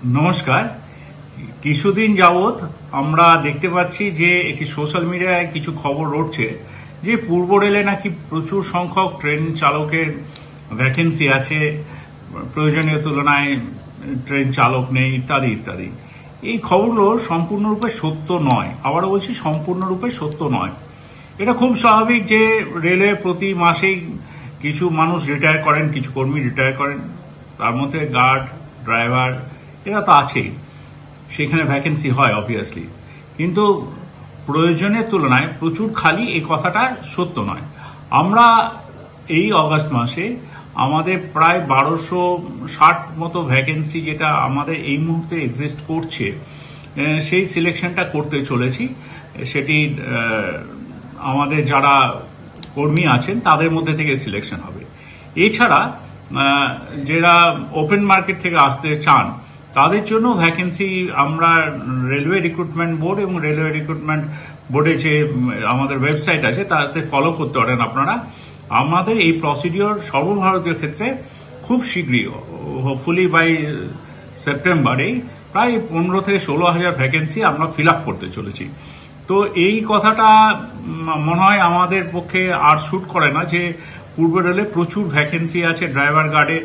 নমস্কার। কিছুদিন যাবৎ আমরা দেখতে পাচ্ছি যে একটি সোশ্যাল মিডিয়ায় কিছু খবর রটছে যে পূর্ব রেলে নাকি প্রচুর সংখ্যক ট্রেন চালকের ভ্যাকেন্সি আছে, প্রয়োজনীয় তুলনায় ট্রেন চালক নেই ইত্যাদি ইত্যাদি। এই খবরগুলো সম্পূর্ণরূপে সত্য নয়, আবারও বলছি সম্পূর্ণরূপে সত্য নয়। এটা খুব স্বাভাবিক যে রেলে প্রতি মাসেই কিছু মানুষ রিটায়ার করেন, কিছু কর্মী রিটায়ার করেন, তার মধ্যে গার্ড, ড্রাইভার এরা তো আছেই, সেখানে ভ্যাকেন্সি হয় অবভিয়াসলি। কিন্তু প্রয়োজনের তুলনায় প্রচুর খালি, এই কথাটা সত্য নয়। আমরা এই অগাস্ট মাসে আমাদের প্রায় 1260 মতো ভ্যাকেন্সি যেটা আমাদের এই মুহূর্তে এক্সিস্ট করছে, সেই সিলেকশনটা করতে চলেছি। সেটি আমাদের যারা কর্মী আছেন তাদের মধ্যে থেকে সিলেকশন হবে। এছাড়া যারা ওপেন মার্কেট থেকে আসতে চান তাদের জন্য ভ্যাকেন্সি আমরা রেলওয়ে রিক্রুটমেন্ট বোর্ড এবং রেলওয়ে রিক্রুটমেন্ট বোর্ডে যে আমাদের ওয়েবসাইট আছে তাতে ফলো করতে পারেন আপনারা। আমাদের এই প্রসিডিওর সর্বভারতীয় ক্ষেত্রে খুব শীঘ্রই, হোপফুলি বাই সেপ্টেম্বরেই প্রায় 15 থেকে 16,000 ভ্যাকেন্সি আমরা ফিল আপ করতে চলেছি। তো এই কথাটা মনে হয় আমাদের পক্ষে আর শুট করে না যে পূর্ব রেলে প্রচুর ভ্যাকেন্সি আছে ড্রাইভার গার্ডে,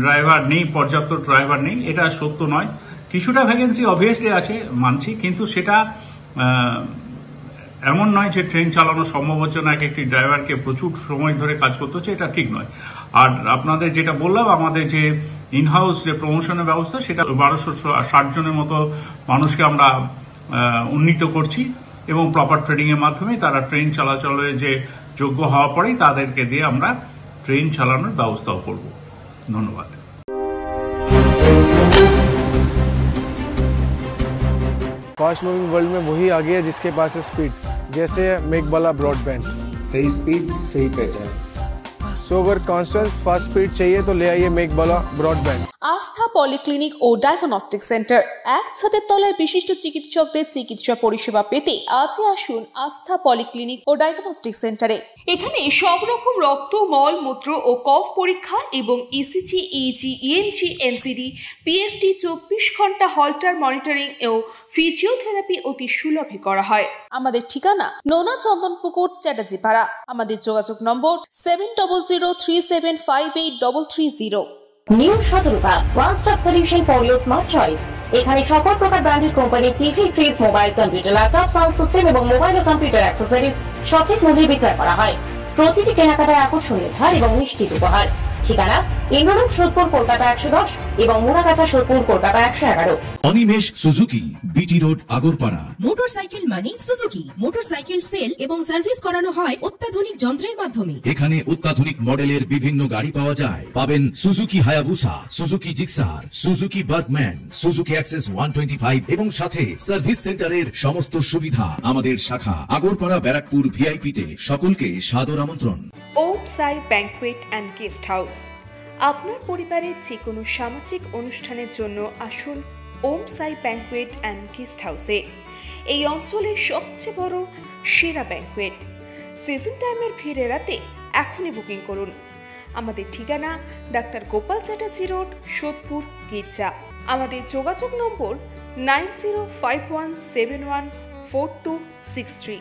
ড্রাইভার নেই, পর্যাপ্ত ড্রাইভার নেই, এটা সত্য নয়। কিছুটা ভ্যাকেন্সি অবভিয়াসলি আছে মানছি, কিন্তু সেটা এমন নয় যে ট্রেন চালানো সম্ভব হচ্ছে না, একটি ড্রাইভারকে প্রচুর সময় ধরে কাজ করতে হচ্ছে, এটা ঠিক নয়। আর আপনাদের যেটা বললাম, আমাদের যে ইনহাউস যে প্রমোশনের ব্যবস্থা, সেটা 1260 জনের মতো মানুষকে আমরা উন্নীত করছি এবং প্রপার ট্রেনিং এর মাধ্যমে তারা ট্রেন চলাচলের যে যোগ্য হওয়া পরেই তাদেরকে দিয়ে আমরা ট্রেন চালানোর ব্যবস্থাও করব। ধন্যবাদ। फास्ट मूविंग वर्ल्ड में वही आगे है जिसके पास है स्पीड, जैसे मेघबाला ब्रॉडबैंड। सही स्पीड सही पहचान। सो अगर कांस्टेंट फास्ट स्पीड चाहिए तो ले आइए मेघबाला ब्रॉडबैंड। আস্থা পলিক্লিনিক ও ডায়াগনস্টিক সেন্টার, এক ছাদের তলায় বিশিষ্ট চিকিৎসকদের চিকিৎসা পরিষেবা পেতে আজই আসুন আস্থা পলিক্লিনিক ও ডায়াগনস্টিক সেন্টারে। এখানে সব রকম রক্ত, মল, মূত্র ও কফ পরীক্ষা এবং ECG, easy, ENG, NCD, PFT 24 ঘন্টা হল্টার মনিটরিং ও ফিজিওথেরাপি অতি সুলভে করা হয়। আমাদের ঠিকানা নোনা চন্দনপুকুর, চ্যাটার্জিপাড়া। আমাদের যোগাযোগ নম্বর 7003758330। New Shatarupa, one stop solution for your smart choice. এখানে সকল প্রকার ব্র্যান্ডেড কোম্পানির TV, fridge, mobile, computer, laptop, sound system এবং মোবাইল ও কম্পিউটার অ্যাক্সেসরিজ সঠিক মূল্যে বিক্রয় করা হয়। প্রতিটি কেনাকাটায় আকর্ষণীয় ছাড় এবং নিশ্চিত উপহার। ঠিকানা ইন্দ্রলোক, সোদপুর, কলকাতা 110 এবং Muragachha, Sodepur, Kolkata 111। Animesh Suzuki, BT road, Agarpara. Motorcycle মানে সুজুকি। মোটরসাইকেল সেল এবং সার্ভিস করানো হয় অত্যাধুনিক যন্ত্রের মাধ্যমে। এখানে অত্যাধুনিক মডেলের বিভিন্ন গাড়ি পাওয়া যায়। পাবেন Suzuki Hayabusa, Suzuki Gixxer, Suzuki Bergman, Suzuki access 125 এবং সাথে সার্ভিস সেন্টারের সমস্ত সুবিধা। আমাদের শাখা আগরপাড়া, ব্যারাকপুর ভিআইপি তে। সকলকে সাদর আমন্ত্রণ। ওম সাই ব্যাংকুয়েট অ্যান্ড গেস্ট হাউস। আপনার পরিবারের যে কোনো সামাজিক অনুষ্ঠানের জন্য আসুন ওম সাই ব্যাংকুয়েট অ্যান্ড গেস্ট হাউসে। এই অঞ্চলের সবচেয়ে বড় সেরা ব্যাংকুয়েট। সিজন টাইমের ভিড় এড়াতে এখনই বুকিং করুন। আমাদের ঠিকানা ডাক্তার গোপাল চ্যাটার্জি রোড, সোদপুর, গির্জা। আমাদের যোগাযোগ নম্বর 9051714263।